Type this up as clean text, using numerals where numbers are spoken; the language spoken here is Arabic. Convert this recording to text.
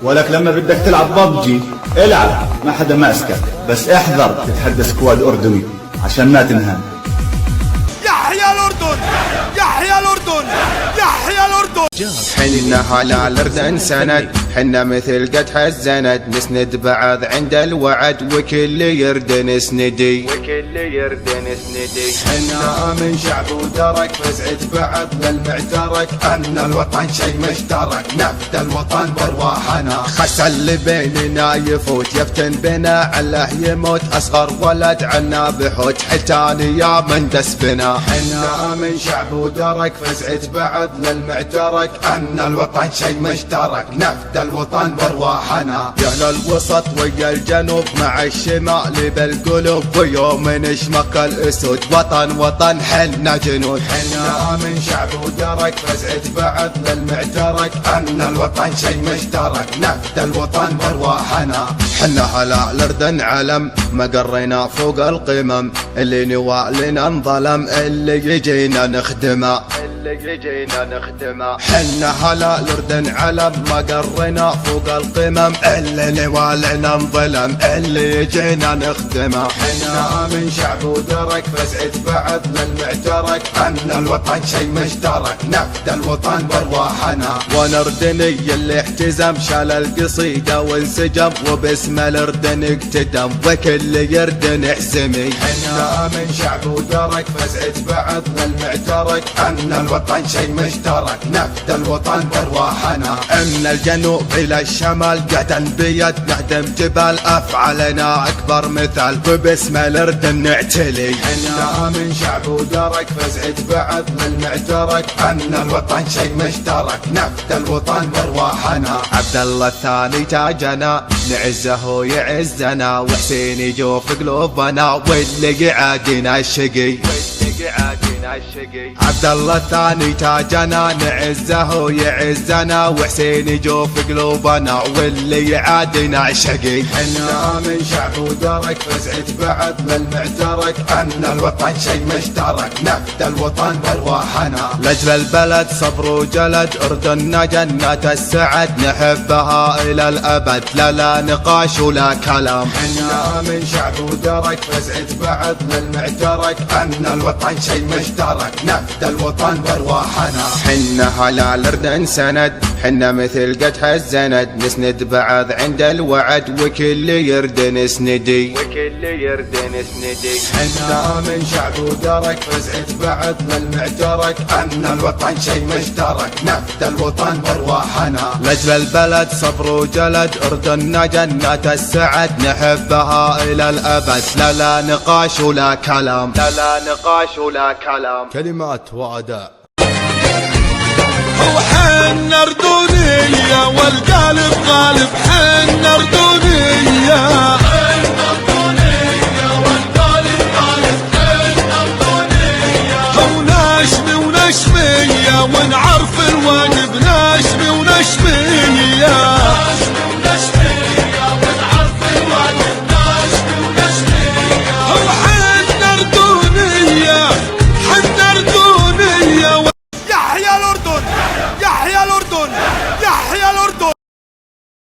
ولك لما بدك تلعب ببجي العب، ما حدا ماسكك، بس احذر تتحدى سكواد أردني عشان ما تنهان. يحيى الأردن، يحيى الأردن، يحيى الأردن. حنا على الأردن سند، حنا مثل قدح الزند، نسند بعض عند الوعد وكل يرد نسندي، وكل يرد نسندي. حنا من شعب ودرك فزعة بعض للمعترك، أن الوطن شي مشترك، نفد الوطن وارواحنا. خسى اللي بيننا يفوت يفتن بنا علاه يموت، أصغر ولد عنا بحوت حتاني يا من دس بنا. حنا من شعب ودرك فزعة بعض للمعترك، أن الوطن شي مشترك، نفد الوطن وارواحنا. يا الوسط ويا الجنوب مع الشمال بالقلوب، ويوم نشمك الأسود وطن وطن حنا جنود. حنا من شعب ودرك فزعة بعض للمعترك، أن الوطن شي مشترك، نفد الوطن وارواحنا. حنا على الأردن علم ما قرينا فوق القمم، اللي نوالنا انظلم اللي يجينا نخدمه، اللي يجينا نخدمه. حنا على الأردن علم ما قرينا فوق القمم، اللي نوالنا انظلم اللي يجينا نخدمه. حنا من شعب ودرك فزعة بعض للمعترك، أن الوطن شي مشترك، نفد الوطن وارواحنا. ونردني اللي احتزم شال القصيدة وانسجم، وباسم الأردن اقتدم وكل يردن احزمي. حنا من شعب ودرك فزعة بعض للمعترك، أن الوطن شي مشترك، نفد الوطن وارواحنا. من الجنوب إلى الشمال قدم بيد نهدم جبال، أفعالنا أكبر مثال وباسم الأردن نعتلي. حنا من شعب ودرك فزعة بعض للمعترك، أن الوطن شي مشترك، نفد الوطن وارواحنا. عبد الله الثاني تاجنا نعزه ويعزنا، وحسين يجوف قلوبنا واللي يعادينا الشقي، عبد الله الثاني تاجنا نعزه ويعزنا، وحسين يجوف قلوبنا واللي يعادنا شقي. حنا من شعب ودرك فزعة بعض للمعترك، أن الوطن شي مشترك، نفد الوطن وارواحنا. لأجل البلد صبر وجلد، أردننا جنة السعد، نحبها إلى الأبد لا نقاش ولا كلام. حنا من شعب ودرك فزعة بعض للمعترك، أن الوطن شي مشترك، نفد الوطن وارواحنا. حنا على الأردن سند، حنا مثل قدح الزند، نسند بعض عند الوعد وكل يرد نسندي، وكل يرد نسندي. حنا من شعب ودرك فزعة بعض للمعترك، أن الوطن شي مشترك، نفد الوطن وارواحنا. لأجل البلد صبر وجلد، أردننا جنة السعد، نحبها إلى الأبد لا نقاش ولا كلام، لا نقاش ولا كلام. كلمات وأداء. وحنا أردنية والقلب غالب، حنا أردنية، حنا أردنية والقلب غالب، حنا أردنية. ونشمي ونشمية ونعرف الواجب، نشمي ونشمية.